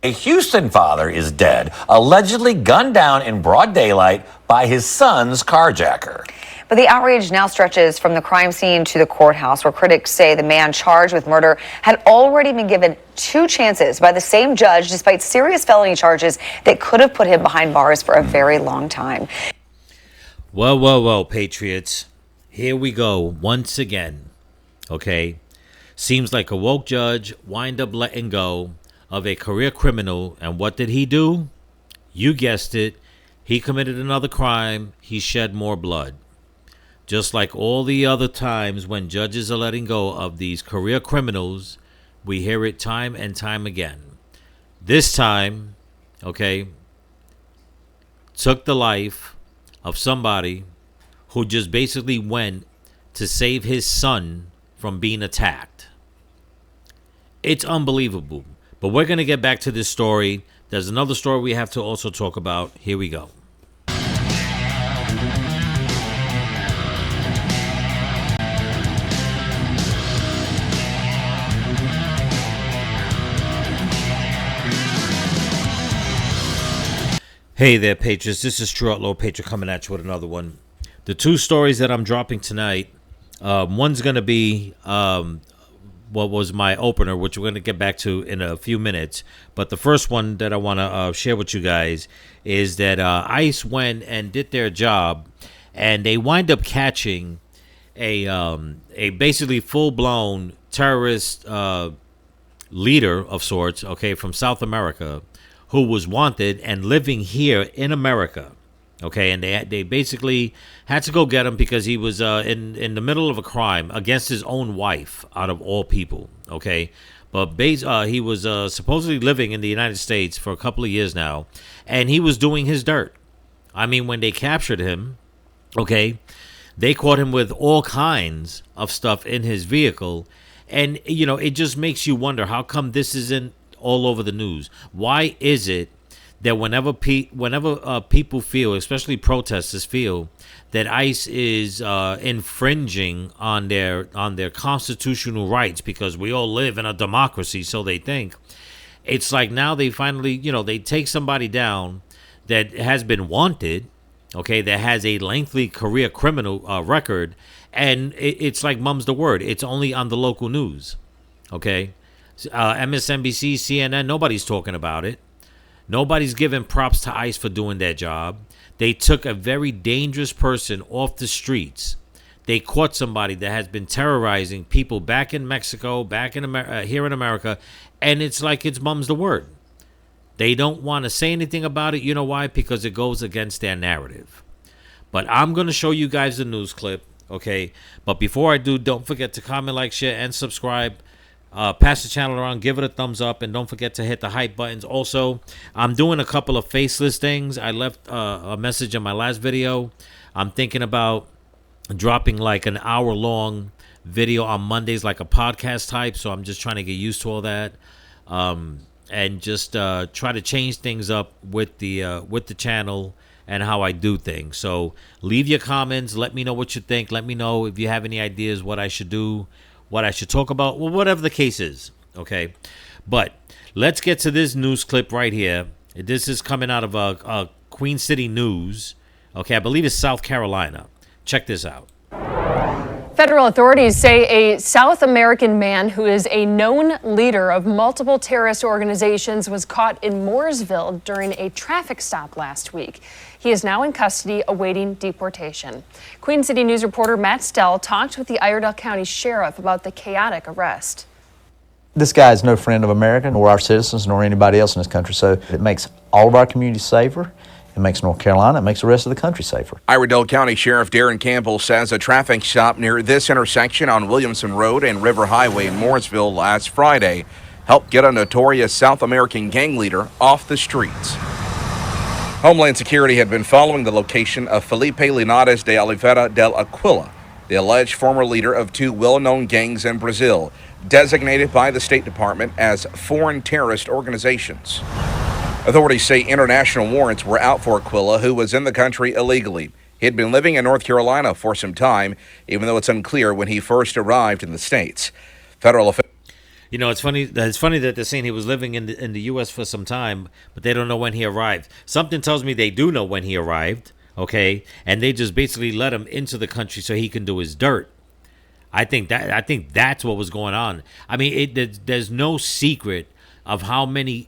A Houston father is dead, allegedly gunned down in broad daylight by his son's carjacker. But the outrage now stretches from the crime scene to the courthouse, where critics say the man charged with murder had already been given 2 chances by the same judge, despite serious felony charges that could have put him behind bars for a very long time. Well, Patriots. Here we go once again. Okay. Seems like a woke judge wind up letting go of a career criminal. And what did he do? You guessed it. He committed another crime. He shed more blood. Just like all the other times when judges are letting go of these career criminals, we hear it time and time again. This time, okay, took the life of somebody who just basically went to save his son from being attacked. It's unbelievable. But we're going to get back to this story. There's another story we have to also talk about. Here we go. Hey there, Patriots. This is True Outlaw Patriot coming at you with another one. The 2 stories that I'm dropping tonight, one's going to be what was my opener, which we're going to get back to in a few minutes. But the first one that I want to share with you guys is that ICE went and did their job, and they wind up catching a basically full-blown terrorist leader of sorts, okay, from South America, who was wanted and living here in America. Okay, and they basically had to go get him because he was in the middle of a crime against his own wife, out of all people. Okay, but he was supposedly living in the United States for a couple of years now, and he was doing his dirt. I mean, when they captured him, okay, they caught him with all kinds of stuff in his vehicle, and you know, it just makes you wonder, how come this isn't all over the news? Why is it that whenever people feel, especially protesters feel, that ICE is infringing on their constitutional rights, because we all live in a democracy, so they think, it's like now they finally, they take somebody down that has been wanted, okay, that has a lengthy career criminal record, and it's like mum's the word. It's only on the local news, okay? MSNBC, CNN, nobody's talking about it. Nobody's giving props to ICE for doing their job. They took a very dangerous person off the streets. They caught somebody that has been terrorizing people back in Mexico, back in here in America, and it's like it's mum's the word. They don't want to say anything about it. You know why? Because it goes against their narrative. But I'm going to show you guys the news clip, okay? But before I do, don't forget to comment, like, share, and subscribe. Pass the channel around, give it a thumbs up, and don't forget to hit the hype buttons. Also, I'm doing a couple of faceless things. I left a message in my last video. I'm thinking about dropping like an hour-long video on Mondays, like a podcast type, so I'm just trying to get used to all that, and just try to change things up with the channel and how I do things. So leave your comments. Let me know what you think. Let me know if you have any ideas what I should do, what I should talk about, well, whatever the case is, okay? But let's get to this news clip right here. This is coming out of Queen City News, okay? I believe it's South Carolina. Check this out. Federal authorities say a South American man who is a known leader of multiple terrorist organizations was caught in Mooresville during a traffic stop last week. He is now in custody awaiting deportation. Queen City News reporter Matt Stell talked with the Iredell County Sheriff about the chaotic arrest. This guy is no friend of America, nor our citizens, nor anybody else in this country, so it makes all of our communities safer. It makes North Carolina, it makes the rest of the country safer. Iredell County Sheriff Darren Campbell says a traffic stop near this intersection on Williamson Road and River Highway in Mooresville last Friday helped get a notorious South American gang leader off the streets. Homeland Security had been following the location of Felipe Linares de Oliveira del Aquila, the alleged former leader of 2 well-known gangs in Brazil, designated by the State Department as foreign terrorist organizations. Authorities say international warrants were out for Aquila, who was in the country illegally. He had been living in North Carolina for some time, even though it's unclear when he first arrived in the States. Federal officials. You know, it's funny. It's funny that they're saying he was living in the U.S. for some time, but they don't know when he arrived. Something tells me they do know when he arrived. Okay, and they just basically let him into the country so he can do his dirt. I think that's what was going on. I mean, there's no secret of how many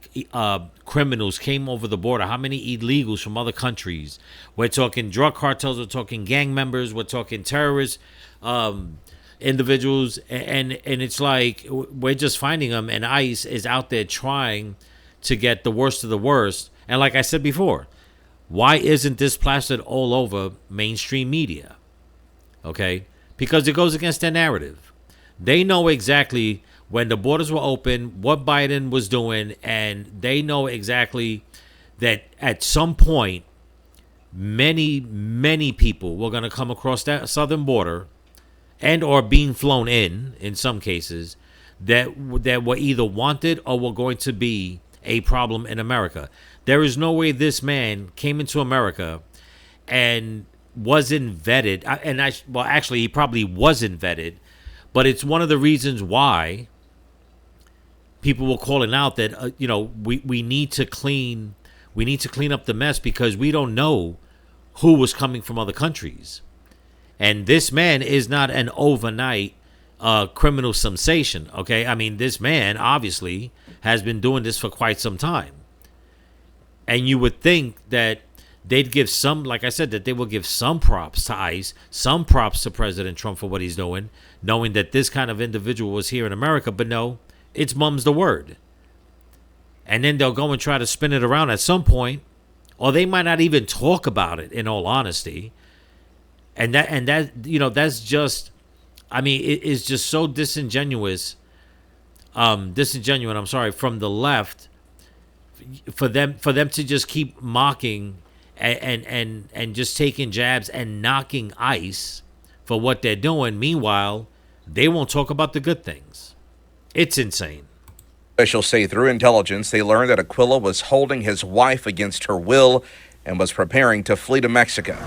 criminals came over the border, how many illegals from other countries. We're talking drug cartels, we're talking gang members, we're talking terrorists, individuals, and it's like we're just finding them, and ICE is out there trying to get the worst of the worst. And like I said before, why isn't this plastered all over mainstream media? Okay? Because it goes against their narrative. They know exactly when the borders were open, what Biden was doing, and they know exactly that at some point, many people were going to come across that southern border and or being flown in some cases, that were either wanted or were going to be a problem in America. There is no way this man came into America and wasn't vetted. Well, actually, he probably wasn't vetted, but it's one of the reasons why people were calling out that we need to clean up the mess, because we don't know who was coming from other countries. And this man is not an overnight criminal sensation. Okay, I mean, this man obviously has been doing this for quite some time, and you would think that they'd give some, like I said, that they will give some props to ICE, some props to President Trump for what he's doing, knowing that this kind of individual was here in America. But no, it's mum's the word. And then they'll go and try to spin it around at some point, or they might not even talk about it, in all honesty. And that that's just, I mean, it is just so disingenuous. I'm sorry, from the left, for them to just keep mocking and just taking jabs and knocking ICE for what they're doing. Meanwhile, they won't talk about the good things. It's insane. Officials say through intelligence they learned that Aquila was holding his wife against her will and was preparing to flee to Mexico.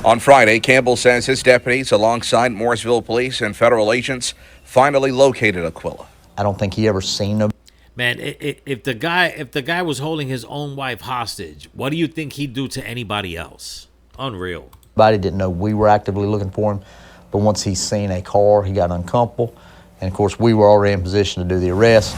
On Friday, Campbell says his deputies, alongside Mooresville police and federal agents, finally located Aquila. I don't think he ever seen him. Man, if the guy was holding his own wife hostage, what do you think he'd do to anybody else? Unreal. Everybody didn't know we were actively looking for him, but once he seen a car, he got uncomfortable, and of course we were already in position to do the arrest.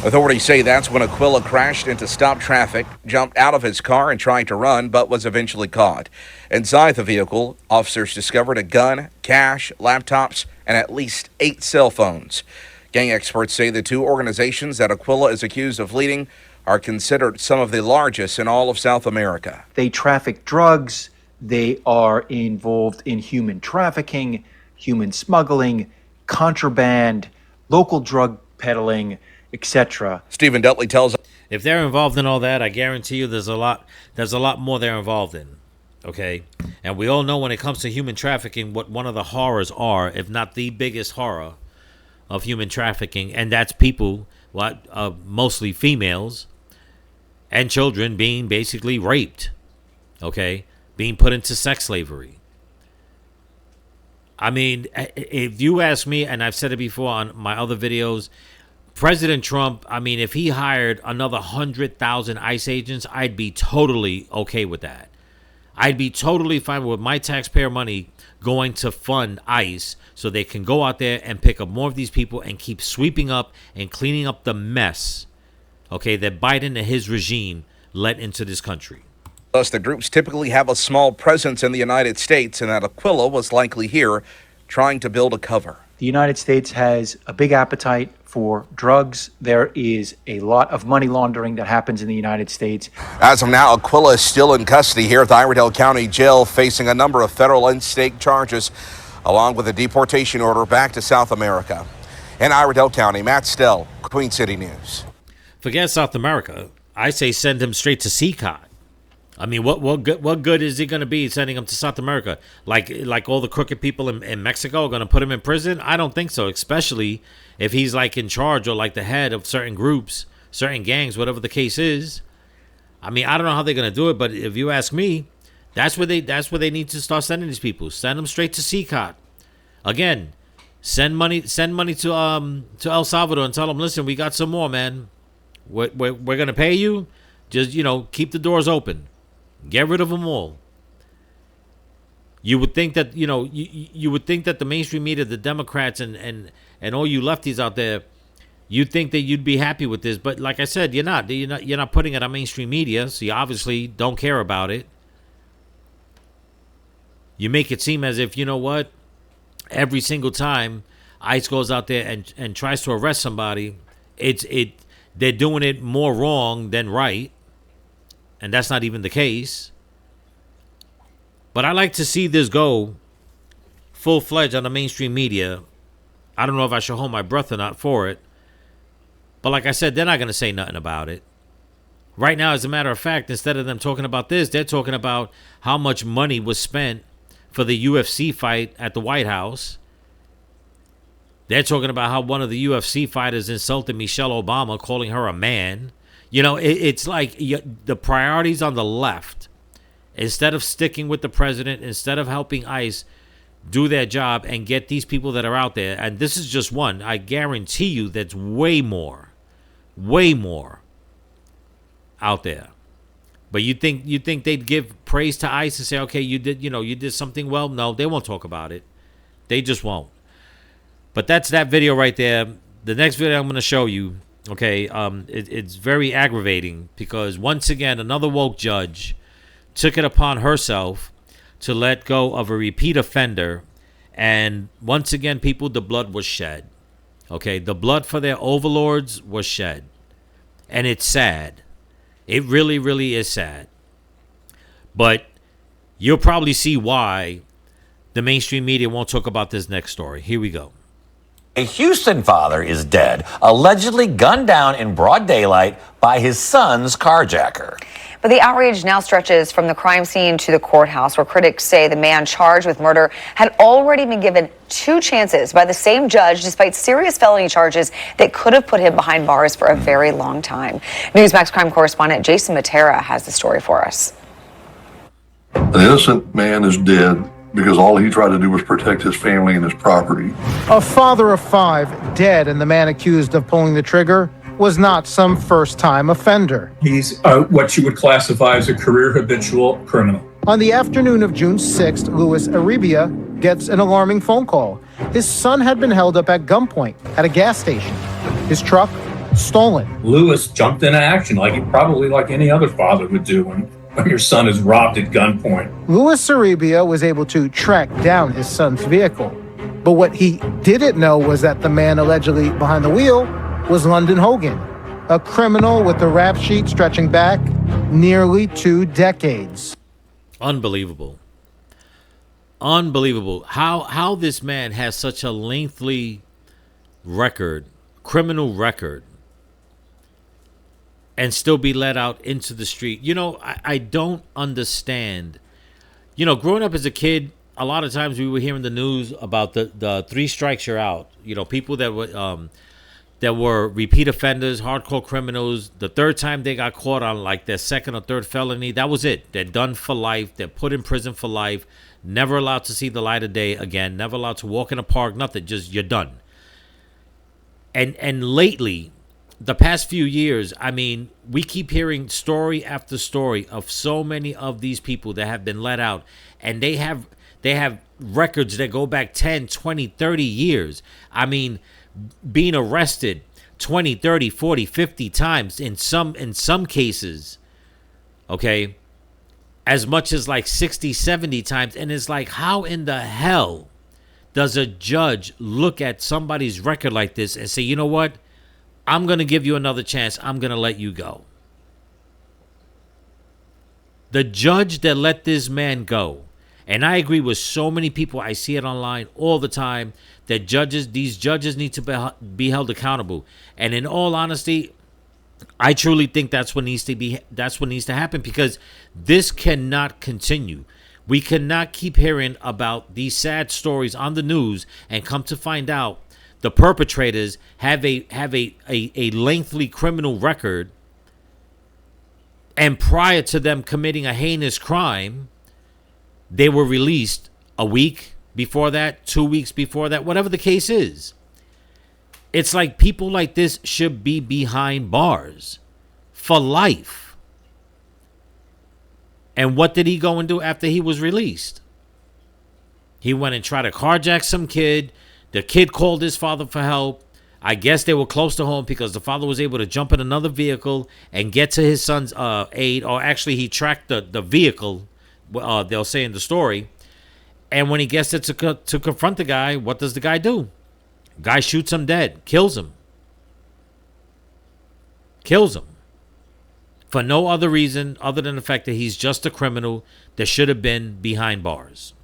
Authorities say that's when Aquila crashed into stopped traffic, jumped out of his car and tried to run, but was eventually caught. Inside the vehicle, officers discovered a gun, cash, laptops, and at least 8 cell phones. Gang experts say the 2 organizations that Aquila is accused of leading are considered some of the largest in all of South America. They traffic drugs. They are involved in human trafficking, human smuggling, contraband, local drug peddling, etc. Stephen Dudley tells us if they're involved in all that, I guarantee you there's a lot more they're involved in. Okay? And we all know when it comes to human trafficking what one of the horrors are, if not the biggest horror of human trafficking, and that's people, mostly females and children, being basically raped, okay, being put into sex slavery. I mean, if you ask me, and I've said it before on my other videos, President Trump, I mean, if he hired another 100,000 ICE agents, I'd be totally okay with that. I'd be totally fine with my taxpayer money going to fund ICE so they can go out there and pick up more of these people and keep sweeping up and cleaning up the mess, okay, that Biden and his regime let into this country. Plus, the groups typically have a small presence in the United States, and that Aquila was likely here trying to build a cover. The United States has a big appetite for drugs. There is a lot of money laundering that happens in the United States. As of now, Aquila is still in custody here at the Iredell County Jail, facing a number of federal and state charges, along with a deportation order back to South America. In Iredell County, Matt Stell, Queen City News. Forget South America. I say send him straight to CCOT. I mean, what good is he going to be sending him to South America? Like all the crooked people in Mexico are going to put him in prison? I don't think so, especially if he's like in charge or like the head of certain groups, certain gangs, whatever the case is. I mean, I don't know how they're going to do it, but if you ask me, that's where they need to start sending these people. Send them straight to CCOT. Again, Send money to El Salvador and tell them, listen, we got some more, man. We're gonna pay you. Just keep the doors open. Get rid of them all. You would think that you would think that the mainstream media, the Democrats, and all you lefties out there, you'd think that you'd be happy with this, but like I said, you're not. You're not putting it on mainstream media, so you obviously don't care about it. You make it seem as if every single time ICE goes out there and tries to arrest somebody, they're doing it more wrong than right, and that's not even the case. But I like to see this go full-fledged on the mainstream media. I don't know if I should hold my breath or not for it. But like I said, they're not going to say nothing about it. Right now, as a matter of fact, instead of them talking about this, they're talking about how much money was spent for the UFC fight at the White House. They're talking about how one of the UFC fighters insulted Michelle Obama, calling her a man. It's like the priorities on the left. Instead of sticking with the president, instead of helping ICE do their job and get these people that are out there, and this is just one, I guarantee you that's way more out there. But you think they'd give praise to ICE and say, okay, you did something well? No, they won't talk about it. They just won't. But that's that video right there. The next video I'm going to show you, okay, it's very aggravating because once again, another woke judge took it upon herself to let go of a repeat offender. And once again, people, the blood was shed. Okay, the blood for their overlords was shed. And it's sad. It really, really is sad. But you'll probably see why the mainstream media won't talk about this next story. Here we go. A Houston father is dead, allegedly gunned down in broad daylight by his son's carjacker. But the outrage now stretches from the crime scene to the courthouse, where critics say the man charged with murder had already been given 2 chances by the same judge, despite serious felony charges that could have put him behind bars for a very long time. Newsmax crime correspondent Jason Matera has the story for us. An innocent man is dead because all he tried to do was protect his family and his property. A father of 5 dead, and the man accused of pulling the trigger was not some first-time offender. He's what you would classify as a career habitual criminal. On the afternoon of June 6th, Luis Aribia gets an alarming phone call. His son had been held up at gunpoint at a gas station. His truck stolen. Lewis jumped into action like any other father would do when your son is robbed at gunpoint. Luis Aribia was able to track down his son's vehicle. But what he didn't know was that the man allegedly behind the wheel was London Hogan, a criminal with a rap sheet stretching back nearly 2 decades. Unbelievable. How this man has such a lengthy criminal record, and still be let out into the street. I don't understand. Growing up as a kid, a lot of times we would hear in the news about the 3 strikes you're out. People that were repeat offenders, hardcore criminals. The 3rd time they got caught on like their 2nd or 3rd felony, that was it. They're done for life. They're put in prison for life. Never allowed to see the light of day again. Never allowed to walk in a park. Nothing. Just you're done. And lately, the past few years, I mean, we keep hearing story after story of so many of these people that have been let out, and they have records that go back 10, 20, 30 years. I mean, being arrested 20, 30, 40, 50 times in some cases, okay, as much as like 60, 70 times. And it's like, how in the hell does a judge look at somebody's record like this and say, you know what, I'm going to give you another chance, I'm going to let you go? The judge that let this man go, and I agree with so many people, I see it online all the time, that these judges need to be held accountable. And in all honesty, I truly think that's what needs to happen, because this cannot continue. We cannot keep hearing about these sad stories on the news and come to find out the perpetrators have a lengthy criminal record, and prior to them committing a heinous crime, they were released a week, before that, 2 weeks before that, whatever the case is. It's like people like this should be behind bars for life. And what did he go and do after he was released? He went and tried to carjack some kid. The kid called his father for help. I guess they were close to home because the father was able to jump in another vehicle and get to his son's aid. Or actually, he tracked the vehicle, they'll say in the story. And when he gets there to confront the guy, what does the guy do? Guy shoots him dead, kills him. Kills him. For no other reason other than the fact that he's just a criminal that should have been behind bars.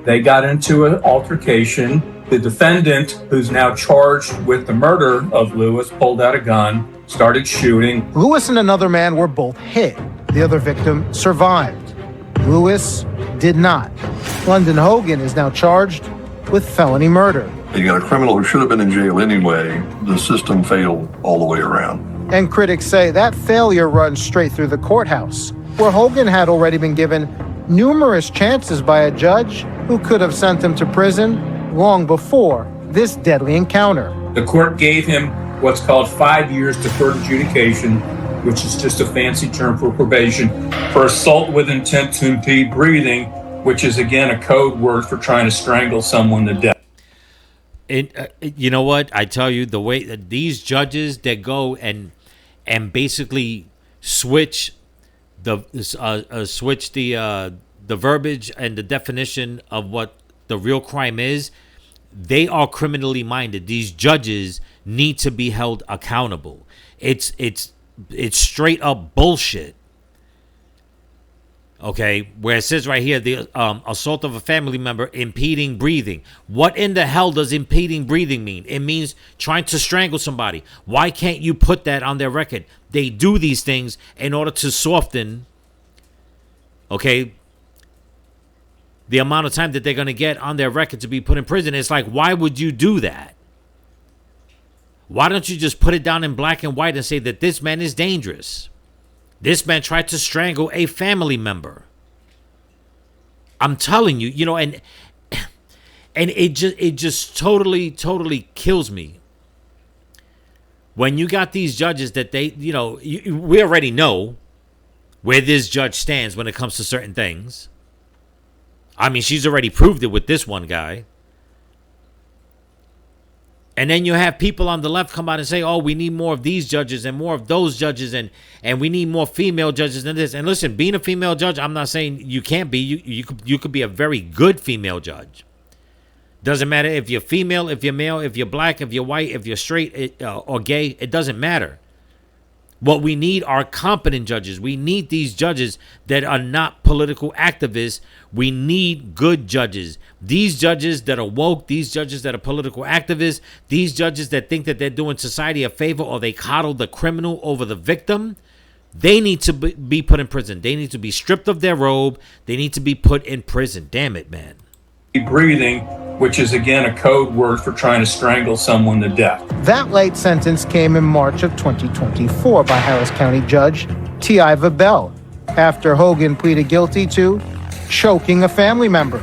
They got into an altercation. The defendant, who's now charged with the murder of Lewis, pulled out a gun, started shooting. Lewis and another man were both hit. The other victim survived. Lewis did not. London Hogan is now charged with felony murder. You got a criminal who should have been in jail anyway. The system failed all the way around. And critics say that failure runs straight through the courthouse, where Hogan had already been given numerous chances by a judge who could have sent him to prison long before this deadly encounter. The court gave him what's called 5 years deferred adjudication, which is just a fancy term for probation, for assault with intent to impede breathing, which is again a code word for trying to strangle someone to death. You know what? I tell you, the way that these judges that go and basically switch the verbiage and the definition of what the real crime is, they are criminally minded. These judges need to be held accountable. It's straight up bullshit. Okay, where it says right here, the assault of a family member impeding breathing. What in the hell does impeding breathing mean? It means trying to strangle somebody. Why can't you put that on their record? They do these things in order to soften, okay, the amount of time that they're going to get on their record to be put in prison. It's like, why would you do that? Why don't you just put it down in black and white and say that this man is dangerous? This man tried to strangle a family member. I'm telling you, you know, and it just totally kills me when you got these judges that they, you know, we already know where this judge stands when it comes to certain things. I mean, she's already proved it with this one guy. And then you have people on the left come out and say, oh, we need more of these judges and more of those judges, and we need more female judges than this. And listen, being a female judge, I'm not saying you can't be. You could be a very good female judge. Doesn't matter if you're female, if you're male, if you're black, if you're white, if you're straight or gay. It doesn't matter. What we need are competent judges. We need these judges that are not political activists. We need good judges. These judges that are woke, these judges that are political activists, these judges that think that they're doing society a favor or they coddle the criminal over the victim, they need to be put in prison. They need to be stripped of their robe. They need to be put in prison. Damn it, man. Breathing, which is again a code word for trying to strangle someone to death. That late sentence came in March of 2024 by Harris County Judge T.I. Vabell after Hogan pleaded guilty to choking a family member.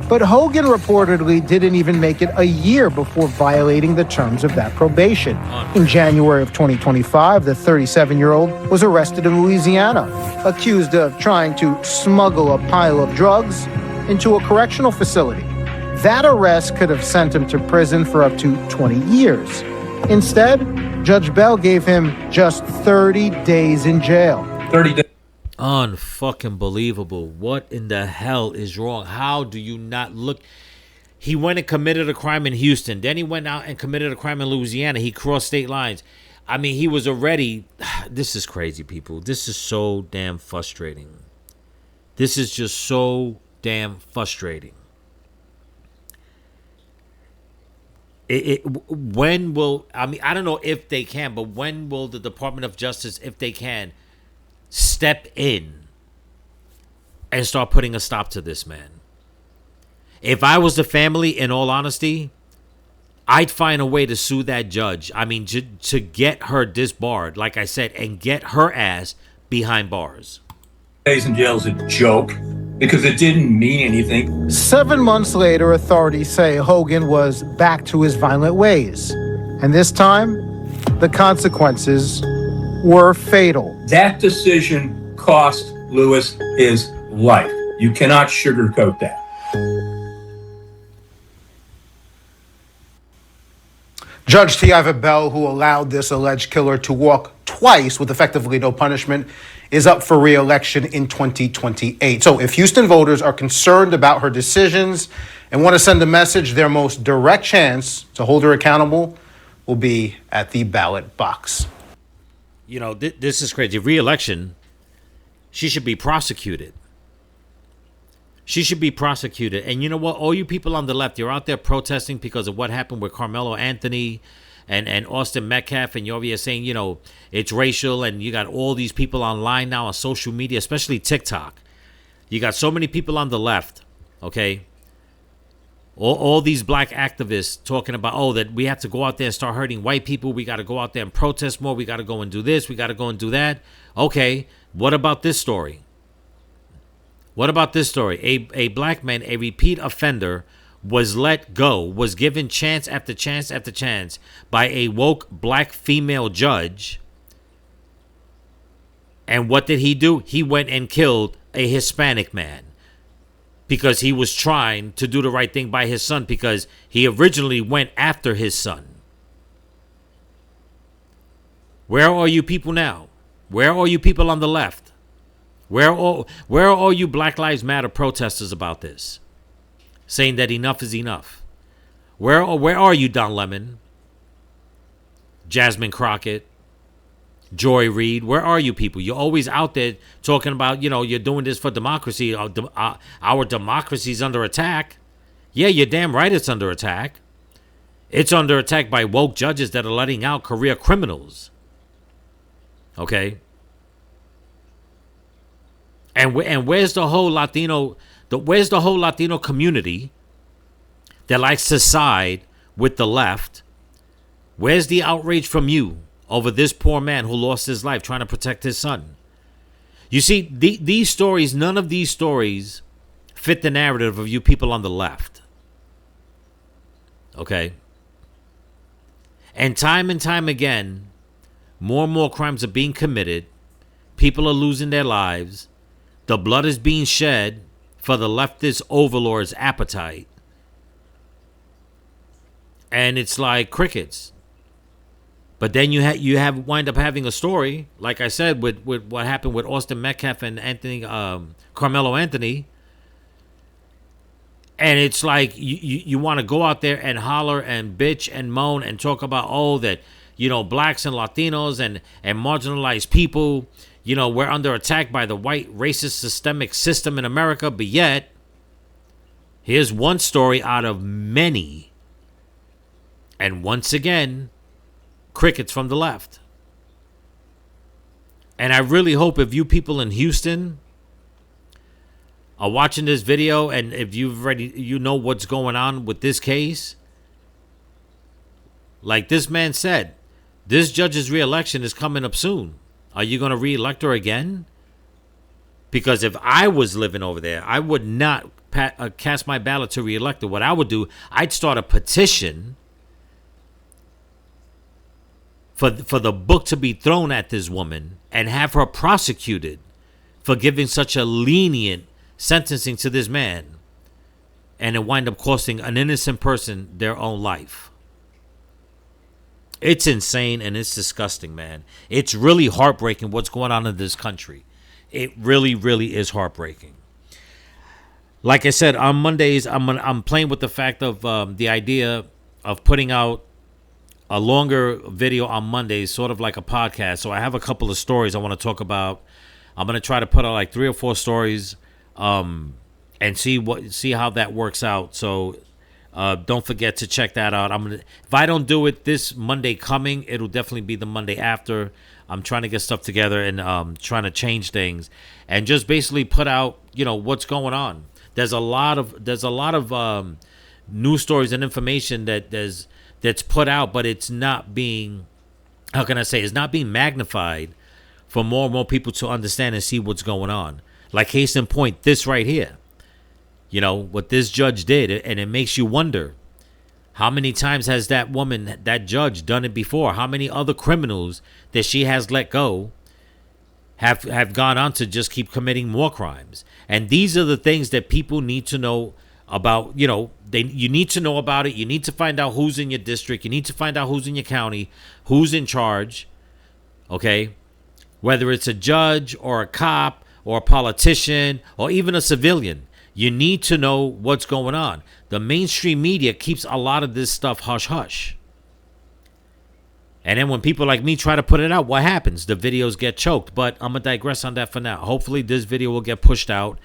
But Hogan reportedly didn't even make it a year before violating the terms of that probation. In January of 2025, the 37-year-old was arrested in Louisiana, accused of trying to smuggle a pile of drugs into a correctional facility. That arrest could have sent him to prison for up to 20 years. Instead, Judge Bell gave him just 30 days in jail. 30 days. Unfucking believable. What in the hell is wrong? How do you not look? He went and committed a crime in Houston. Then he went out and committed a crime in Louisiana. He crossed state lines. I mean, he was already... This is crazy, people. This is so damn frustrating. This is just so damn frustrating. When will... I mean, I don't know if they can, but when will the Department of Justice, if they can, step in and start putting a stop to this man? If I was the family, in all honesty, I'd find a way to sue that judge. I mean, to get her disbarred, like I said, and get her ass behind bars. Days in jail is a joke. because it didn't mean anything. 7 months later, authorities say Hogan was back to his violent ways. And this time, the consequences were fatal. That decision cost Lewis his life. You cannot sugarcoat that. Judge Tiava Bell, who allowed this alleged killer to walk twice with effectively no punishment, is up for re-election in 2028. So if Houston voters are concerned about her decisions and want to send a message, their most direct chance to hold her accountable will be at the ballot box. You know, this is crazy. Re-election, she should be prosecuted. She should be prosecuted. And you know what? All you people on the left, you're out there protesting because of what happened with Carmelo Anthony and Austin Metcalf, and you're over here saying, you know, it's racial, and you got all these people online now on social media, especially TikTok. You got so many people on the left, okay? All these black activists talking about, oh, that we have to go out there and start hurting white people. We got to go out there and protest more. We got to go and do this. We got to go and do that. Okay, what about this story? What about this story? A black man, a repeat offender, was let go, was given chance after chance after chance by a woke black female judge. And what did he do? He went and killed a Hispanic man because he was trying to do the right thing by his son, because he originally went after his son. Where are you people now? Where are you people on the left? Where are all you Black Lives Matter protesters about this, saying that enough is enough? Where are you, Don Lemon, Jasmine Crockett, Joy Reid? Where are you people? You're always out there talking about, you know, you're doing this for democracy. Our democracy's under attack. Yeah, you're damn right it's under attack. It's under attack by woke judges that are letting out career criminals. Okay? And where's the whole Latino community that likes to side with the left? Where's the outrage from you over this poor man who lost his life trying to protect his son? You see, these stories, none of these stories fit the narrative of you people on the left. Okay? And time again, more and more crimes are being committed. People are losing their lives. The blood is being shed for the leftist overlord's appetite. And it's like crickets. But then you wind up having a story, like I said, with what happened with Austin Metcalf and Carmelo Anthony. And it's like you want to go out there and holler and bitch and moan and talk about, oh, that, you know, blacks and Latinos and marginalized people, you know, we're under attack by the white racist systemic system in America. But yet, here's one story out of many. And once again, crickets from the left. And I really hope if you people in Houston are watching this video, and if you know what's going on with this case, like this man said, this judge's re-election is coming up soon. Are you going to re-elect her again? Because if I was living over there, I would not cast my ballot to re-elect her. What I would do, I'd start a petition for the book to be thrown at this woman and have her prosecuted for giving such a lenient sentencing to this man, and it wind up costing an innocent person their own life. It's insane and it's disgusting, man. It's really heartbreaking what's going on in this country. It really, really is heartbreaking. Like I said, on Mondays, I'm playing with the fact of the idea of putting out a longer video on Mondays, sort of like a podcast. So I have a couple of stories I want to talk about. I'm going to try to put out like 3 or 4 stories and see how that works out. So don't forget to check that out. If I don't do it this Monday coming, it'll definitely be the Monday after. I'm trying to get stuff together and trying to change things and just basically put out, you know, what's going on. There's a lot of news stories and information that's put out, but it's not being, how can I say, it's not being magnified for more and more people to understand and see what's going on. Like case in point, this right here. You know, what this judge did, and it makes you wonder, how many times has that woman, that judge, done it before? How many other criminals that she has let go have gone on to just keep committing more crimes? And these are the things that people need to know about. You know, you need to know about it. You need to find out who's in your district. You need to find out who's in your county, who's in charge. Okay, whether it's a judge or a cop or a politician or even a civilian, you need to know what's going on. The mainstream media keeps a lot of this stuff hush hush. And then when people like me try to put it out, what happens? The videos get choked. But I'm going to digress on that for now. Hopefully this video will get pushed out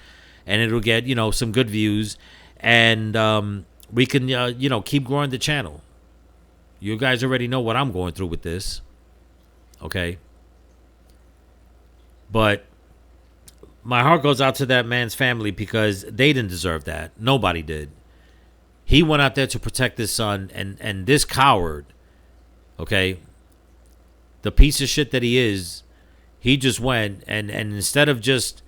and it'll get, you know, some good views. And we can, you know, keep growing the channel. You guys already know what I'm going through with this. Okay. But my heart goes out to that man's family because they didn't deserve that. Nobody did. He went out there to protect his son, and this coward, okay, the piece of shit that he is, he just went and instead of just,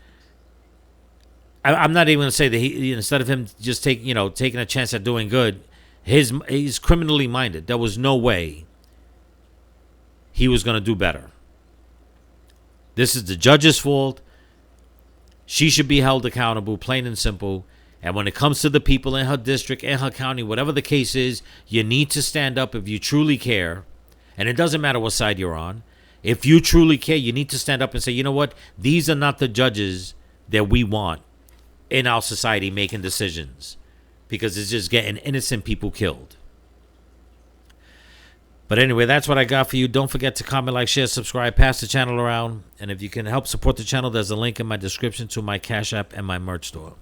I'm not even gonna say that he, instead of him just taking a chance at doing good, he's criminally minded. There was no way he was gonna do better. This is the judge's fault. She should be held accountable, plain and simple. And when it comes to the people in her district, in her county, whatever the case is, you need to stand up if you truly care. And it doesn't matter what side you're on. If you truly care, you need to stand up and say, you know what? These are not the judges that we want in our society making decisions, because it's just getting innocent people killed. But anyway, that's what I got for you. Don't forget to comment, like, share, subscribe, pass the channel around. And if you can help support the channel, there's a link in my description to my Cash App and my merch store.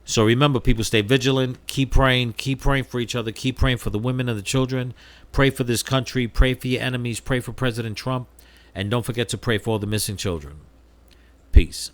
So remember, people, stay vigilant. Keep praying for each other. Keep praying for the women and the children. Pray for this country. Pray for your enemies. Pray for President Trump. And don't forget to pray for all the missing children. Peace.